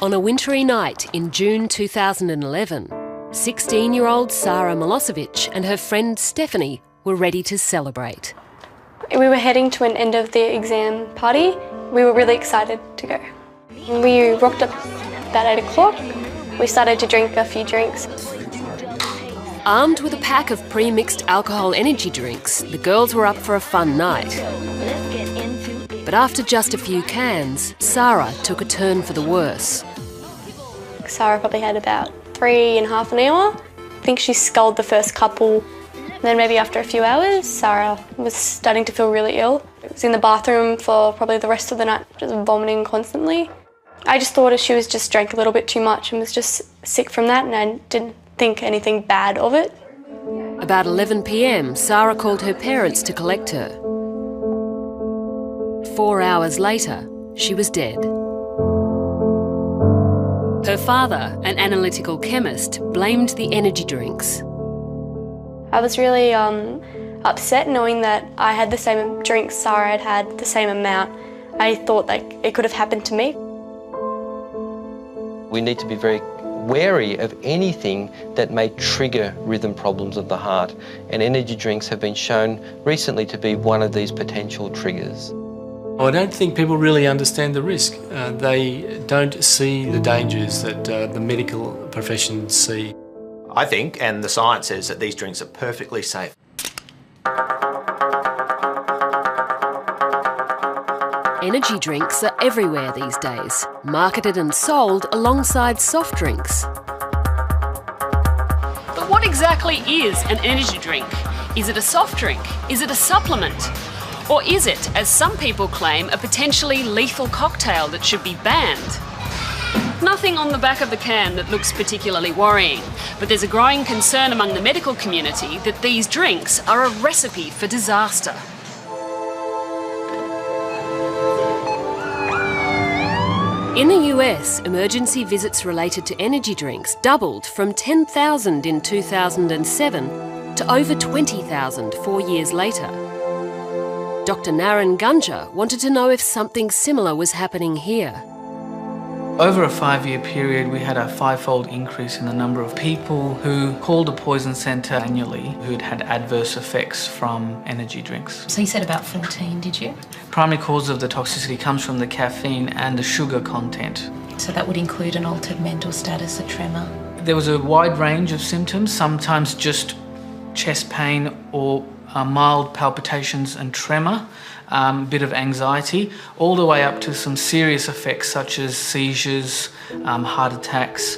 On a wintry night in June 2011, 16-year-old Sara Milosevic and her friend Stephanie were ready to celebrate. We were heading to an end of the exam party. We were really excited to go. We rocked up about 8 o'clock. We started to drink a few drinks. Armed with a pack of pre-mixed alcohol energy drinks, the girls were up for a fun night. But after just a few cans, Sara took a turn for the worse. Sara probably had about 3.5 an hour. I think she sculled the first couple. Then maybe after a few hours, Sara was starting to feel really ill. I was in the bathroom for probably the rest of the night, just vomiting constantly. I just thought she was just drank a little bit too much and was just sick from that, and I didn't think anything bad of it. About 11 p.m, Sara called her parents to collect her. 4 hours later, she was dead. Her father, an analytical chemist, blamed the energy drinks. I was really upset knowing that I had the same drinks Sara had the same amount. I thought it could have happened to me. We need to be very wary of anything that may trigger rhythm problems of the heart, and energy drinks have been shown recently to be one of these potential triggers. I don't think people really understand the risk. They don't see the dangers that the medical profession see. I think, and the science says, that these drinks are perfectly safe. Energy drinks are everywhere these days, marketed and sold alongside soft drinks. But what exactly is an energy drink? Is it a soft drink? Is it a supplement? Or is it, as some people claim, a potentially lethal cocktail that should be banned? Nothing on the back of the can that looks particularly worrying, but there's a growing concern among the medical community that these drinks are a recipe for disaster. In the US, emergency visits related to energy drinks doubled from 10,000 in 2007 to over 20,000 4 years later. Dr. Naren Gunja wanted to know if something similar was happening here. Over a 5-year period, we had a 5-fold increase in the number of people who called a poison centre annually who'd had adverse effects from energy drinks. So you said about 14, did you? Primary cause of the toxicity comes from the caffeine and the sugar content. So that would include an altered mental status, a tremor? There was a wide range of symptoms, sometimes just chest pain or mild palpitations and tremor, bit of anxiety, all the way up to some serious effects such as seizures, heart attacks,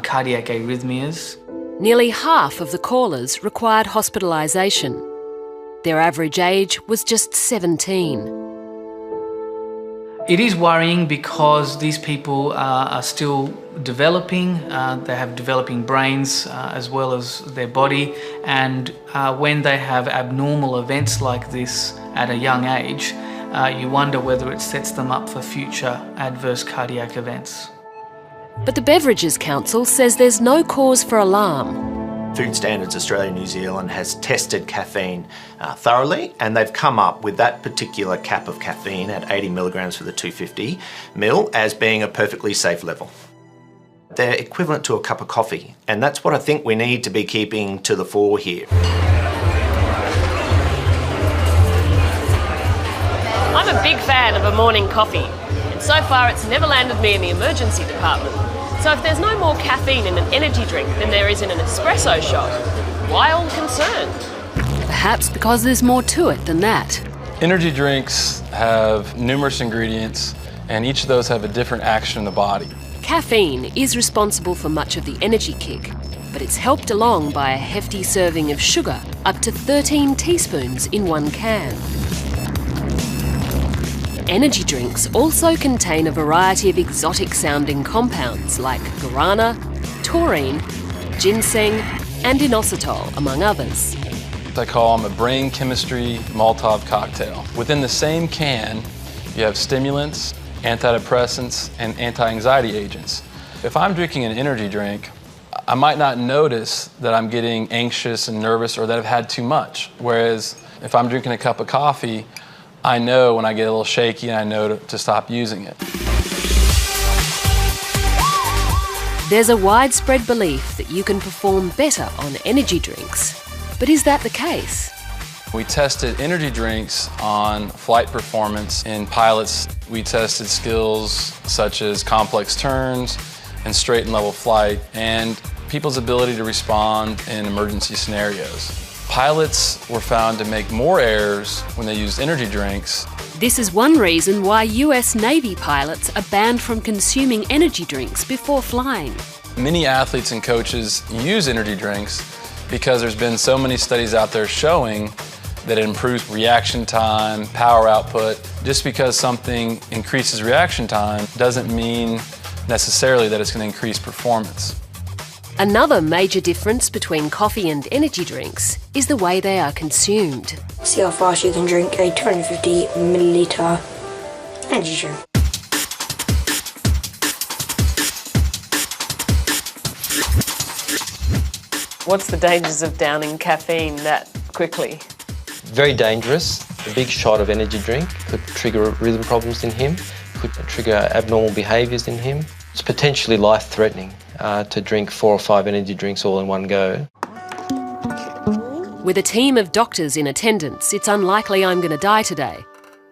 cardiac arrhythmias. Nearly half of the callers required hospitalisation. Their average age was just 17. It is worrying because these people are still developing. They have developing brains as well as their body, and when they have abnormal events like this at a young age, you wonder whether it sets them up for future adverse cardiac events. But the Beverages Council says there's no cause for alarm. Food Standards Australia New Zealand has tested caffeine thoroughly, and they've come up with that particular cap of caffeine at 80 milligrams for the 250 ml as being a perfectly safe level. They're equivalent to a cup of coffee, and that's what I think we need to be keeping to the fore here. I'm a big fan of a morning coffee, and so far it's never landed me in the emergency department. So if there's no more caffeine in an energy drink than there is in an espresso shot, why all concerned? Perhaps because there's more to it than that. Energy drinks have numerous ingredients, and each of those have a different action in the body. Caffeine is responsible for much of the energy kick, but it's helped along by a hefty serving of sugar, up to 13 teaspoons in one can. Energy drinks also contain a variety of exotic-sounding compounds like guarana, taurine, ginseng and inositol, among others. I call them a brain chemistry Molotov cocktail. Within the same can, you have stimulants, antidepressants, and anti-anxiety agents. If I'm drinking an energy drink, I might not notice that I'm getting anxious and nervous or that I've had too much. Whereas if I'm drinking a cup of coffee, I know when I get a little shaky and I know to stop using it. There's a widespread belief that you can perform better on energy drinks. But is that the case? We tested energy drinks on flight performance in pilots. We tested skills such as complex turns and straight and level flight, and people's ability to respond in emergency scenarios. Pilots were found to make more errors when they used energy drinks. This is one reason why US Navy pilots are banned from consuming energy drinks before flying. Many athletes and coaches use energy drinks because there's been so many studies out there showing that it improves reaction time, power output. Just because something increases reaction time doesn't mean necessarily that it's going to increase performance. Another major difference between coffee and energy drinks is the way they are consumed. See how fast you can drink a 250 milliliter energy drink. What's the dangers of downing caffeine that quickly? Very dangerous. A big shot of energy drink could trigger rhythm problems in him, could trigger abnormal behaviours in him. It's potentially life-threatening to drink 4 or 5 energy drinks all in one go. With a team of doctors in attendance, it's unlikely I'm going to die today.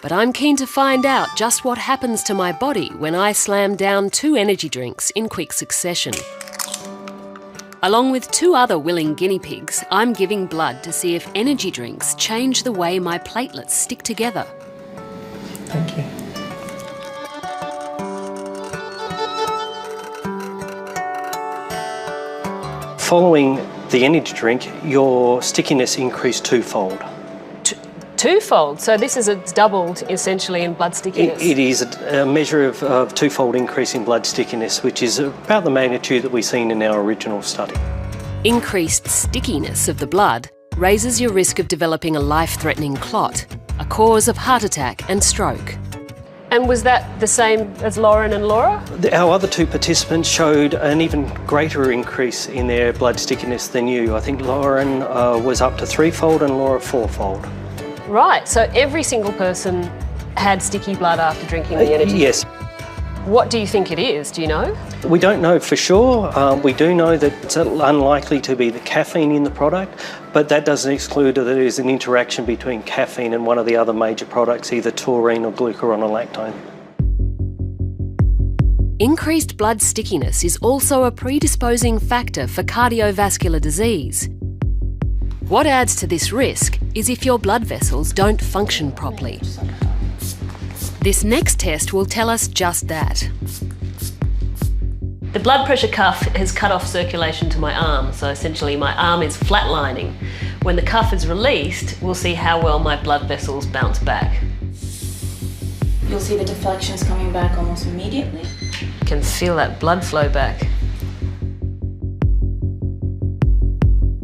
But I'm keen to find out just what happens to my body when I slam down 2 energy drinks in quick succession. Along with 2 other willing guinea pigs, I'm giving blood to see if energy drinks change the way my platelets stick together. Thank you. Following the energy drink, your stickiness increased 2-fold. Twofold? So this is doubled essentially in blood stickiness? It is a measure of 2-fold increase in blood stickiness, which is about the magnitude that we've seen in our original study. Increased stickiness of the blood raises your risk of developing a life-threatening clot, a cause of heart attack and stroke. And was that the same as Lauren and Laura? Our other 2 participants showed an even greater increase in their blood stickiness than you. I think Lauren was up to 3-fold and Laura 4-fold. Right, so every single person had sticky blood after drinking the energy? Yes. What do you think it is? Do you know? We don't know for sure. We do know that it's unlikely to be the caffeine in the product, but that doesn't exclude that there is an interaction between caffeine and one of the other major products, either taurine or glucuronolactone. Increased blood stickiness is also a predisposing factor for cardiovascular disease. What adds to this risk is if your blood vessels don't function properly. This next test will tell us just that. The blood pressure cuff has cut off circulation to my arm, so essentially my arm is flatlining. When the cuff is released, we'll see how well my blood vessels bounce back. You'll see the deflections coming back almost immediately. You can feel that blood flow back.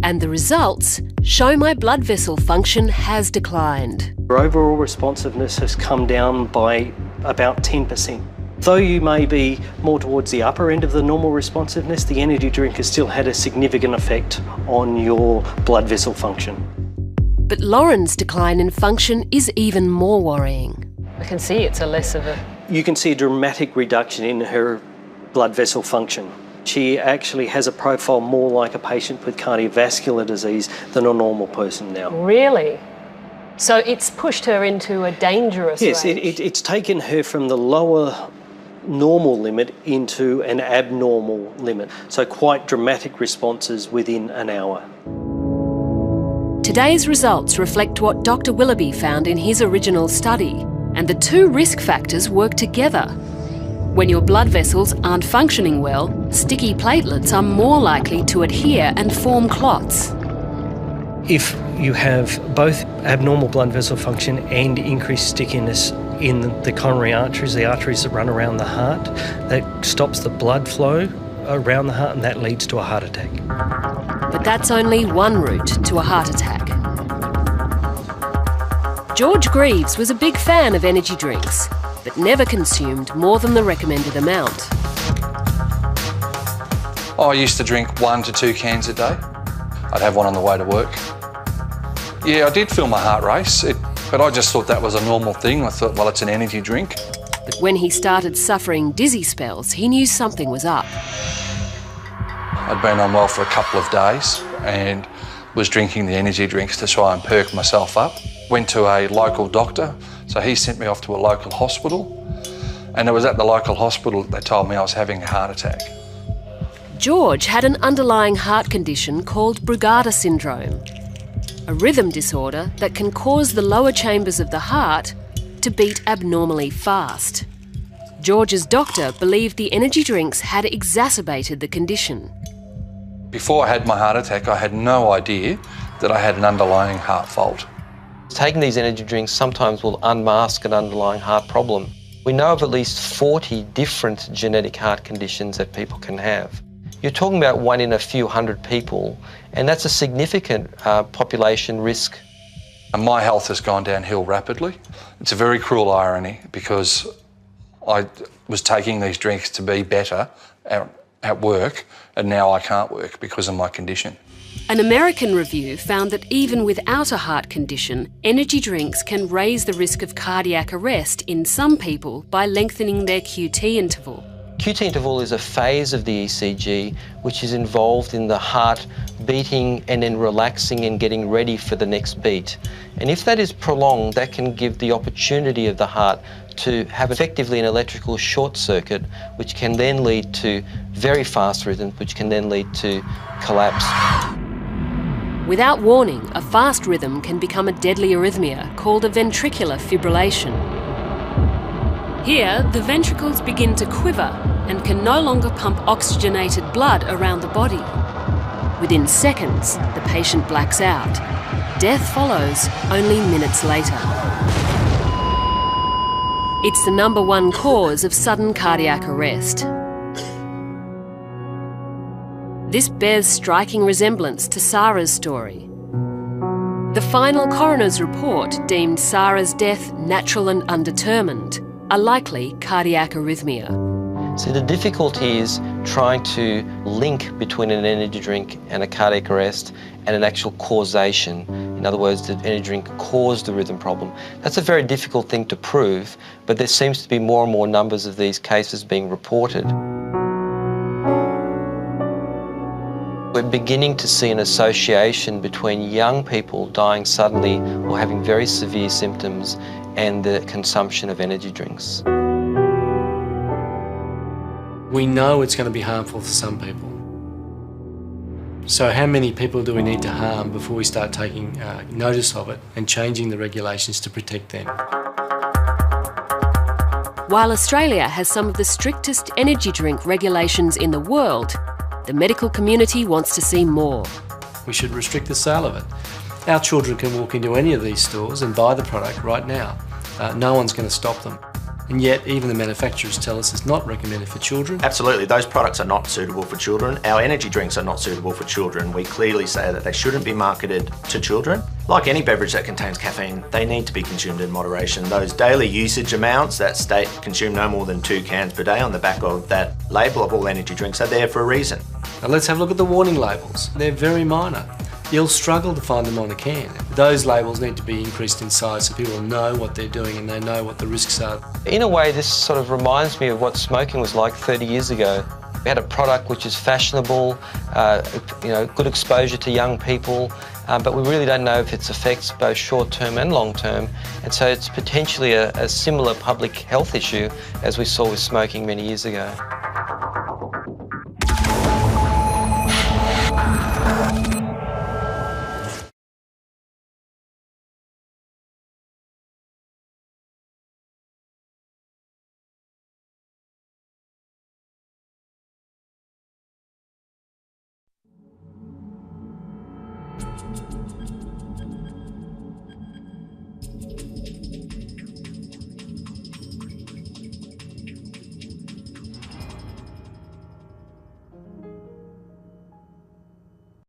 And the results show my blood vessel function has declined. Your overall responsiveness has come down by about 10%. Though you may be more towards the upper end of the normal responsiveness, the energy drink has still had a significant effect on your blood vessel function. But Lauren's decline in function is even more worrying. I can see it's a less of a... You can see a dramatic reduction in her blood vessel function. She actually has a profile more like a patient with cardiovascular disease than a normal person now. Really? So it's pushed her into a dangerous Yes, range? it's taken her from the lower normal limit into an abnormal limit. So quite dramatic responses within an hour. Today's results reflect what Dr. Willoughby found in his original study, and the 2 risk factors work together. When your blood vessels aren't functioning well, sticky platelets are more likely to adhere and form clots. If you have both abnormal blood vessel function and increased stickiness in the coronary arteries, the arteries that run around the heart, that stops the blood flow around the heart and that leads to a heart attack. But that's only one route to a heart attack. George Greaves was a big fan of energy drinks, but never consumed more than the recommended amount. I used to drink 1 to 2 cans a day. I'd have one on the way to work. Yeah, I did feel my heart race, but I just thought that was a normal thing. I thought, well, it's an energy drink. But when he started suffering dizzy spells, he knew something was up. I'd been unwell for a couple of days and was drinking the energy drinks to try and perk myself up. Went to a local doctor, so he sent me off to a local hospital, and it was at the local hospital that they told me I was having a heart attack. George had an underlying heart condition called Brugada syndrome, a rhythm disorder that can cause the lower chambers of the heart to beat abnormally fast. George's doctor believed the energy drinks had exacerbated the condition. Before I had my heart attack, I had no idea that I had an underlying heart fault. Taking these energy drinks sometimes will unmask an underlying heart problem. We know of at least 40 different genetic heart conditions that people can have. You're talking about one in a few hundred people, and that's a significant population risk. And my health has gone downhill rapidly. It's a very cruel irony because I was taking these drinks to be better at work, and now I can't work because of my condition. An American review found that even without a heart condition, energy drinks can raise the risk of cardiac arrest in some people by lengthening their QT interval. QT interval is a phase of the ECG which is involved in the heart beating and then relaxing and getting ready for the next beat. And if that is prolonged, that can give the opportunity of the heart to have effectively an electrical short circuit, which can then lead to very fast rhythms, which can then lead to collapse. Without warning, a fast rhythm can become a deadly arrhythmia called a ventricular fibrillation. Here, the ventricles begin to quiver and can no longer pump oxygenated blood around the body. Within seconds, the patient blacks out. Death follows only minutes later. It's the #1 cause of sudden cardiac arrest. This bears striking resemblance to Sarah's story. The final coroner's report deemed Sarah's death natural and undetermined, a likely cardiac arrhythmia. See, the difficulty is trying to link between an energy drink and a cardiac arrest and an actual causation. In other words, the energy drink caused the rhythm problem. That's a very difficult thing to prove, but there seems to be more and more numbers of these cases being reported. We're beginning to see an association between young people dying suddenly or having very severe symptoms and the consumption of energy drinks. We know it's going to be harmful for some people. So how many people do we need to harm before we start taking notice of it and changing the regulations to protect them? While Australia has some of the strictest energy drink regulations in the world, the medical community wants to see more. We should restrict the sale of it. Our children can walk into any of these stores and buy the product right now. No one's going to stop them. And yet, even the manufacturers tell us it's not recommended for children. Absolutely, those products are not suitable for children. Our energy drinks are not suitable for children. We clearly say that they shouldn't be marketed to children. Like any beverage that contains caffeine, they need to be consumed in moderation. Those daily usage amounts that state consume no more than 2 cans per day on the back of that label of all energy drinks are there for a reason. Now let's have a look at the warning labels. They're very minor. You'll struggle to find them on a can. Those labels need to be increased in size so people know what they're doing and they know what the risks are. In a way, this sort of reminds me of what smoking was like 30 years ago. We had a product which is fashionable, good exposure to young people, but we really don't know if its effects both short-term and long-term, and so it's potentially a similar public health issue as we saw with smoking many years ago.